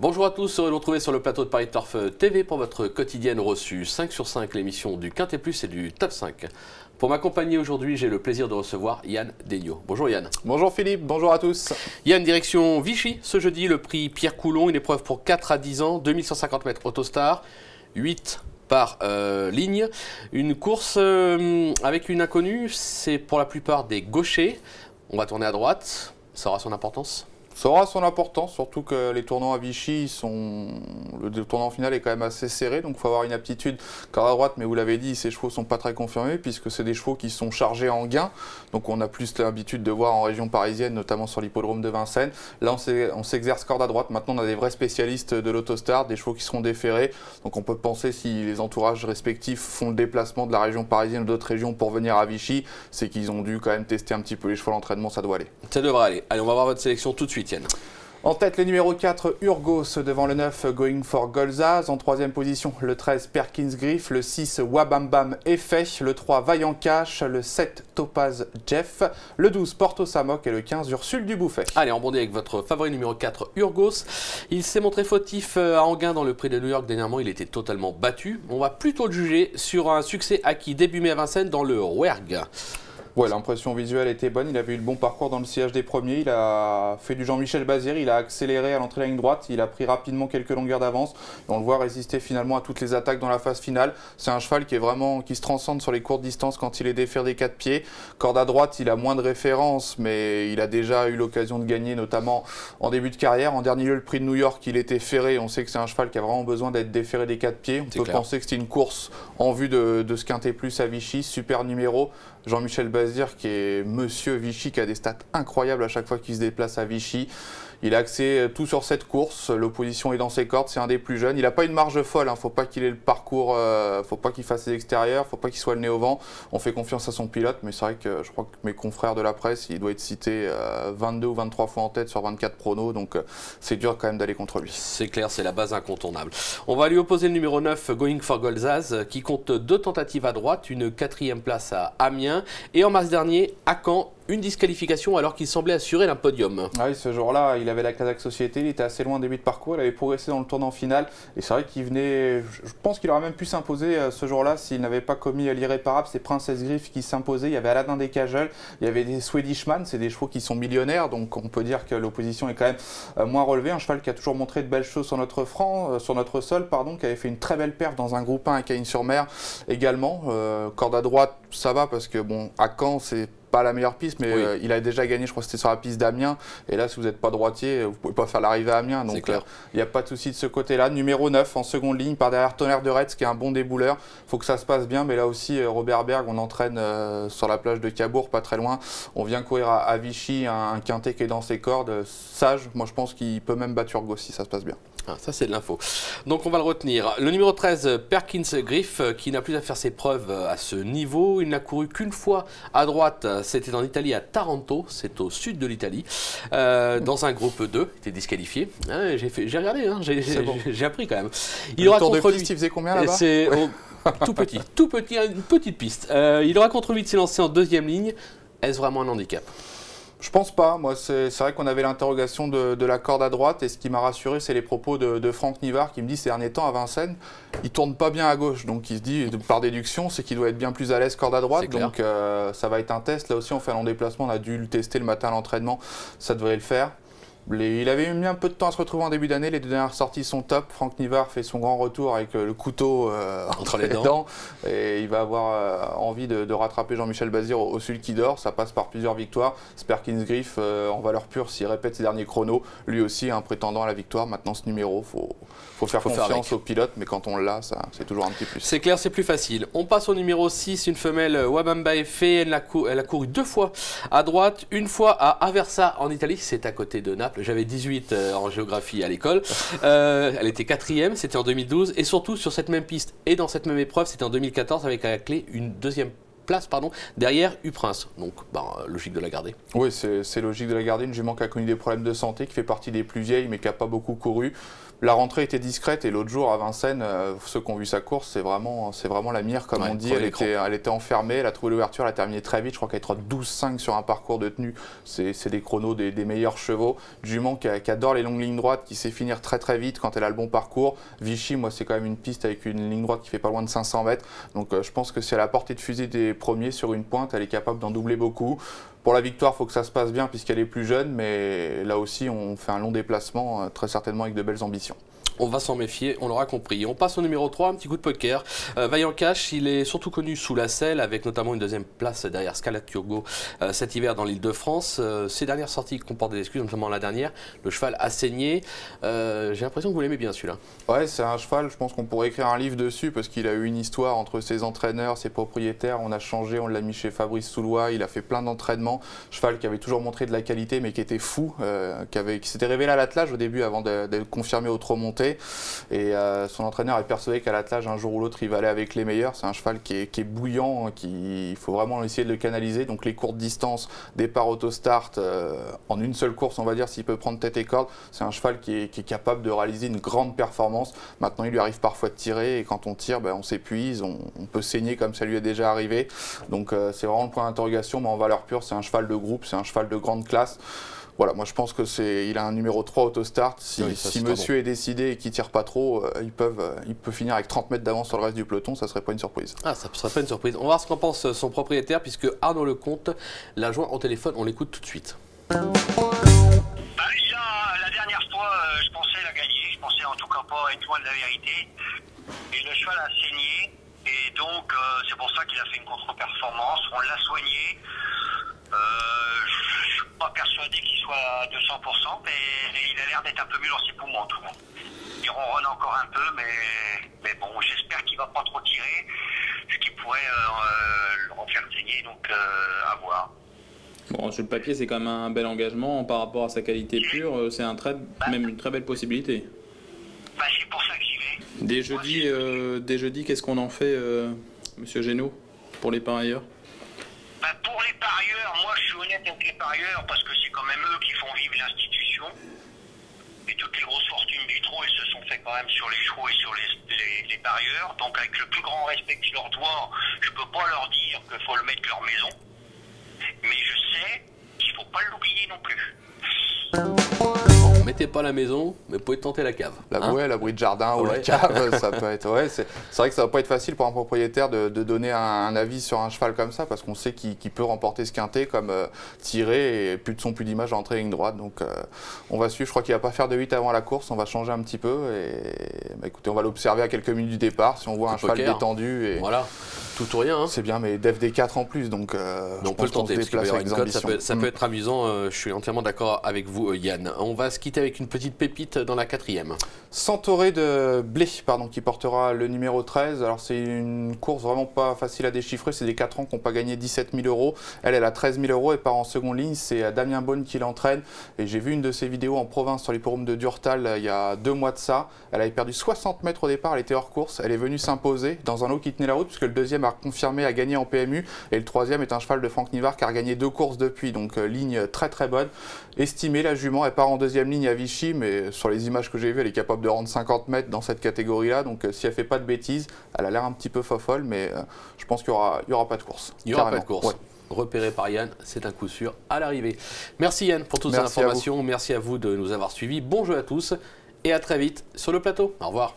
Bonjour à tous, heureux de vous retrouver sur le plateau de Paris Turf TV pour votre quotidienne reçue 5 sur 5, l'émission du Quintet Plus et du Top 5. Pour m'accompagner aujourd'hui, j'ai le plaisir de recevoir Yann Degnaud. Bonjour Yann. Bonjour Philippe, bonjour à tous. Yann, direction Vichy, ce jeudi, le prix Pierre Coulon, une épreuve pour 4 à 10 ans, 2150 mètres Autostar, 8 par ligne. Une course avec une inconnue, c'est pour la plupart des gauchers. On va tourner à droite, ça aura son importance? Ça aura son importance, surtout que les tournants à Vichy, le tournant final est quand même assez serré, donc il faut avoir une aptitude corde à droite, mais vous l'avez dit, ces chevaux ne sont pas très confirmés, puisque c'est des chevaux qui sont chargés en gain, donc on a plus l'habitude de voir en région parisienne, notamment sur l'hippodrome de Vincennes. Là, on s'exerce corde à droite, maintenant on a des vrais spécialistes de l'autostar, des chevaux qui seront déférés, donc on peut penser si les entourages respectifs font le déplacement de la région parisienne ou d'autres régions pour venir à Vichy, c'est qu'ils ont dû quand même tester un petit peu les chevaux à l'entraînement, ça doit aller. Ça devrait aller. Allez, on va voir votre sélection tout de suite. En tête, le numéro 4, Urgos, devant le 9, Going for Golzaz. En troisième position, le 13, Perkins Griff. Le 6, Wabambam Effet. Le 3, Vaillant Cash. Le 7, Topaz Jeff. Le 12, Porto Samok. Et le 15, Ursule Dubouffet. Allez, on rebondit avec votre favori numéro 4, Urgos. Il s'est montré fautif à Enghien dans le prix de New York dernièrement. Il était totalement battu. On va plutôt le juger sur un succès acquis début mai à Vincennes dans le Rouergue. Ouais, l'impression visuelle était bonne, il avait eu le bon parcours dans le sillage des premiers, il a fait du Jean-Michel Bazir, il a accéléré à l'entrée de la ligne droite, il a pris rapidement quelques longueurs d'avance, et on le voit résister finalement à toutes les attaques dans la phase finale. C'est un cheval qui se transcende sur les courtes distances quand il est déféré des 4 pieds. Corde à droite, il a moins de références, mais il a déjà eu l'occasion de gagner, notamment en début de carrière. En dernier lieu, le prix de New York, il était ferré, on sait que c'est un cheval qui a vraiment besoin d'être déféré des 4 pieds. On peut penser que c'était une course en vue de ce Quintet Plus à Vichy, super numéro. Jean-Michel Bazir qui est monsieur Vichy, qui a des stats incroyables à chaque fois qu'il se déplace à Vichy. Il a axé tout sur cette course, l'opposition est dans ses cordes, c'est un des plus jeunes. Il n'a pas une marge folle, faut pas qu'il ait le parcours, faut pas qu'il fasse les extérieurs, faut pas qu'il soit le nez au vent. On fait confiance à son pilote, mais c'est vrai que je crois que mes confrères de la presse, il doit être cité 22 ou 23 fois en tête sur 24 pronos, donc c'est dur quand même d'aller contre lui. C'est clair, c'est la base incontournable. On va lui opposer le numéro 9, Going for Golzaz, qui compte 2 tentatives à droite, une 4e place à Amiens, et en mars dernier, à Caen, une disqualification alors qu'il semblait assurer un podium. Oui, ce jour-là, il avait la Kazakh Société, il était assez loin au début de parcours, il avait progressé dans le tournant final. Et c'est vrai qu'il venait, je pense qu'il aurait même pu s'imposer ce jour-là s'il n'avait pas commis l'irréparable. C'est Princess Griff qui s'imposait, il y avait Aladdin Descajeul, il y avait des Swedishman, c'est des chevaux qui sont millionnaires, donc on peut dire que l'opposition est quand même moins relevée. Un cheval qui a toujours montré de belles choses sur notre sol, qui avait fait une très belle perf dans un groupe 1 à Cagnes-sur-Mer également. Corde à droite, ça va parce que bon, à Caen, c'est pas la meilleure piste, mais oui. Il a déjà gagné, je crois que c'était sur la piste d'Amiens. Et là, si vous n'êtes pas droitier, vous ne pouvez pas faire l'arrivée à Amiens. Donc il n'y a pas de souci de ce côté-là. Numéro 9 en seconde ligne, par derrière Tonnerre de Retz, qui est un bon débouleur. Il faut que ça se passe bien, mais là aussi, Robert Berg, on entraîne sur la plage de Cabourg, pas très loin. On vient courir à Vichy, un quintet qui est dans ses cordes. Sage, moi je pense qu'il peut même battre Urgos si ça se passe bien. Ah, ça c'est de l'info. Donc on va le retenir. Le numéro 13, Perkins Griff, qui n'a plus à faire ses preuves à ce niveau. Il n'a couru qu'une fois à droite, c'était en Italie à Taranto, c'est au sud de l'Italie, dans un groupe 2, il était disqualifié. Ah, j'ai regardé, hein, j'ai appris quand même. Il aura contre lui. Il faisait combien là-bas? C'est tout petit, une petite piste. Il aura contre lui de s'élancer en 2e ligne. Est-ce vraiment un handicap? Je pense pas. Moi, c'est vrai qu'on avait l'interrogation de la corde à droite, et ce qui m'a rassuré, c'est les propos de Franck Nivard qui me dit ces derniers temps à Vincennes, il tourne pas bien à gauche. Donc il se dit, par déduction, c'est qu'il doit être bien plus à l'aise corde à droite. Donc ça va être un test. Là aussi, on fait un long déplacement, on a dû le tester le matin à l'entraînement. Ça devrait le faire. Il avait mis un peu de temps à se retrouver en début d'année, les 2 dernières sorties sont top. Franck Nivard fait son grand retour avec le couteau entre les dents. Et il va avoir envie de rattraper Jean-Michel Bazir au sulky d'or. Ça passe par plusieurs victoires. Perkins Griff en valeur pure s'il répète ses derniers chronos. Lui aussi un prétendant à la victoire. Maintenant ce numéro, faut faire confiance au pilote, mais quand on l'a, c'est toujours un petit plus. C'est clair, c'est plus facile. On passe au numéro 6, une femelle Wabamba Effet. Elle a couru 2 fois à droite, une fois à Aversa en Italie, c'est à côté de Naples. J'avais 18 en géographie à l'école. Elle était 4e, c'était en 2012. Et surtout, sur cette même piste et dans cette même épreuve, c'était en 2014 avec à la clé une 2e place derrière U-Prince. Donc, logique de la garder. Oui, c'est logique de la garder. Une jument qui a connu des problèmes de santé, qui fait partie des plus vieilles, mais qui n'a pas beaucoup couru. La rentrée était discrète et l'autre jour à Vincennes, ceux qui ont vu sa course, c'est vraiment la mire, comme on dit. Elle était enfermée, elle a trouvé l'ouverture, elle a terminé très vite. Je crois qu'elle est 12,5 sur un parcours de tenue. C'est des chronos des meilleurs chevaux. Jument qui adore les longues lignes droites, qui sait finir très très vite quand elle a le bon parcours. Vichy, moi, c'est quand même une piste avec une ligne droite qui fait pas loin de 500 mètres. Donc je pense que si elle a la portée de fusée des premiers sur une pointe, elle est capable d'en doubler beaucoup. Pour la victoire, il faut que ça se passe bien puisqu'elle est plus jeune, mais là aussi, on fait un long déplacement, très certainement avec de belles ambitions. On va s'en méfier, on l'aura compris. On passe au numéro 3, un petit coup de poker. Vaillant Cash, il est surtout connu sous la selle, avec notamment une deuxième place derrière Scala Turbo cet hiver dans l'Île-de-France. Ses dernières sorties comportent des excuses, notamment la dernière. Le cheval a saigné. J'ai l'impression que vous l'aimez bien celui-là. Ouais, c'est un cheval, je pense qu'on pourrait écrire un livre dessus, parce qu'il a eu une histoire entre ses entraîneurs, ses propriétaires. On a changé, on l'a mis chez Fabrice Soulois, il a fait plein d'entraînements. Cheval qui avait toujours montré de la qualité, mais qui était fou, qui s'était révélé à l'attelage au début avant d'être confirmé au trot monté. Et son entraîneur est persuadé qu'à l'attelage, un jour ou l'autre, il va aller avec les meilleurs. C'est un cheval qui est bouillant, il faut vraiment essayer de le canaliser. Donc les courtes distances, départ auto-start, en une seule course, on va dire, s'il peut prendre tête et corde, c'est un cheval qui est capable de réaliser une grande performance. Maintenant, il lui arrive parfois de tirer, et quand on tire, on s'épuise, on peut saigner comme ça lui est déjà arrivé. Donc c'est vraiment le point d'interrogation, mais en valeur pure, c'est un cheval de groupe, c'est un cheval de grande classe. Voilà, moi je pense qu'il a un numéro 3 autostart. Si monsieur est décidé et qu'il ne tire pas trop, il peut finir avec 30 mètres d'avance sur le reste du peloton, ça ne serait pas une surprise. Ah, ça ne serait pas une surprise. On va voir ce qu'en pense son propriétaire, puisque Arnaud Lecomte l'a joint au téléphone. On l'écoute tout de suite. La dernière fois, je pensais la gagner. Je pensais en tout cas pas être loin de la vérité. Et le cheval a saigné. Et donc, c'est pour ça qu'il a fait une contre-performance. On l'a soigné. Je suis pas persuadé qu'il soit à 200%, mais il a l'air d'être un peu mieux dans ses poumons en tout cas. Il ronronne encore un peu, mais bon, j'espère qu'il va pas trop tirer, ce qui pourrait le refaire saigner, donc à voir. Bon, sur le papier, c'est quand même un bel engagement par rapport à sa qualité pure. C'est même une très belle possibilité. C'est pour ça que j'y vais. Dès jeudi, qu'est-ce qu'on en fait, Monsieur Génaud, pour les parieurs? Pour les parieurs, moi je suis honnête avec les parieurs parce que c'est quand même eux qui font vivre l'institution. Et toutes les grosses fortunes du trot, elles se sont fait quand même sur les chevaux et sur les parieurs. Donc avec le plus grand respect que je leur dois, je peux pas leur dire qu'il faut le mettre leur maison. Mais je sais qu'il faut pas l'oublier non plus. Mettez pas la maison, mais vous pouvez tenter la cave. L'abri de jardin ou la cave, ça peut être. Ouais, c'est vrai que ça va pas être facile pour un propriétaire de donner un avis sur un cheval comme ça, parce qu'on sait qu'il peut remporter ce quintet comme tirer et plus de son, plus d'image à entrer ligne droite. Donc on va suivre. Je crois qu'il va pas faire de 8 avant la course. On va changer un petit peu et écoutez, on va l'observer à quelques minutes du départ. Si on voit un cheval détendu et voilà, tout ou rien. C'est bien, mais DFD4 en plus, donc on peut le tenter. Ça peut être amusant. Je suis entièrement d'accord avec vous, Yann. On va se quitter avec une petite pépite dans la 4e. Centauré de Blé, qui portera le numéro 13. Alors c'est une course vraiment pas facile à déchiffrer, c'est des 4 ans qui n'ont pas gagné 17 000 euros. Elle a 13 000 euros et part en seconde ligne, c'est Damien Beaune qui l'entraîne. Et j'ai vu une de ses vidéos en province sur l'hippodrome de Durtal il y a 2 mois de ça. Elle avait perdu 60 mètres au départ, elle était hors course. Elle est venue s'imposer dans un lot qui tenait la route, puisque le deuxième a confirmé à gagner en PMU. Et le troisième est un cheval de Franck Nivard qui a gagné 2 courses depuis. Donc ligne très très bonne. Estimée, la jument, elle part en deuxième ligne à Vichy, mais sur les images que j'ai vues, elle est capable de rendre 50 mètres dans cette catégorie-là. Donc si elle ne fait pas de bêtises, elle a l'air un petit peu fofolle, mais je pense qu'il n'y aura pas de course. Il n'y aura pas de course. Ouais. Repéré par Yann, c'est un coup sûr à l'arrivée. Merci Yann pour toutes ces informations. Merci à vous de nous avoir suivis. Bon jeu à tous et à très vite sur le plateau. Au revoir.